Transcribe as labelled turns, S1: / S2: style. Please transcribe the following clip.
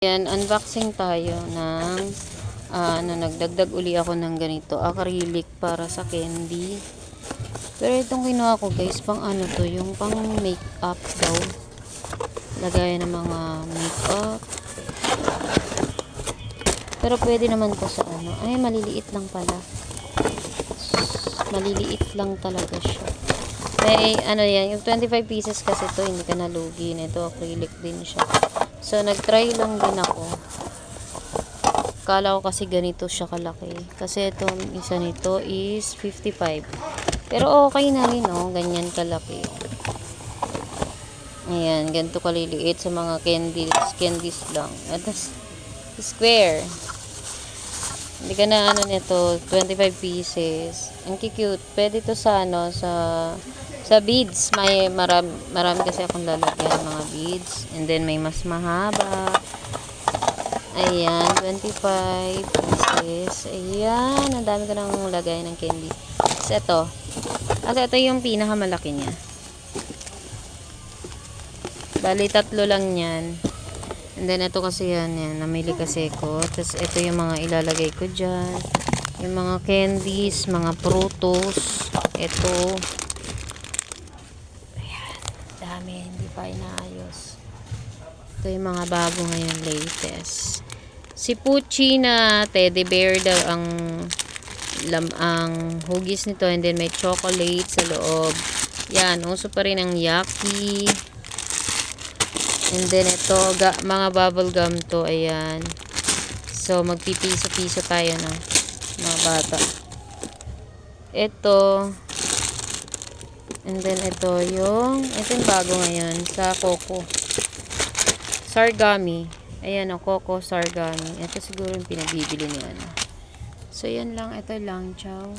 S1: Yan, unboxing tayo ng nagdagdag uli ako ng ganito, acrylic para sa candy. Pero itong kinuha ko guys, pang ano to, yung pang makeup daw. Lagayan ng mga makeup. Pero pwede naman to sa ano. Ay, maliliit lang pala. Maliliit lang talaga siya. May ano yan, yung 25 pieces kasi to, hindi ka nalugi. Ito acrylic din siya. So, nag-try lang din ako. Kala ko kasi ganito siya kalaki. Kasi itong isa nito is 55. Pero okay na rin, oh. Ganyan kalaki. Ayan, ganito kaliliit sa mga candies lang. At square. Hindi ka na ano nito, 25 pieces. Ang cute. Pwede to sa ano, sa beads. May marami kasi akong lalagyan mga beads. And then may mas mahaba. Ayan, 25 pieces. Ayan, ang dami ko nang lagay ng candy. Tapos ito. Kasi ito yung pinakamalaki niya. Bali, 3 lang yan. And then ito kasi yan. Namili kasi ko. Tapos ito yung mga ilalagay ko dyan. Yung mga candies, mga prutos. Ito. Dami, hindi pa inaayos. Ito yung mga bago ngayon, latest. Si Pucci na teddy bear daw ang hugis nito, and then may chocolate sa loob. Yan, uso pa rin ang Yaki. And then ito, mga bubble gum to, ayan. So, magpipiso-piso tayo na mga bata. Ito. And then ito yung bago ngayon sa Coco Sargami. Ayan o, Coco Sargami. Ito siguro yung pinagbibili niya. So yan lang, ito lang. Ciao.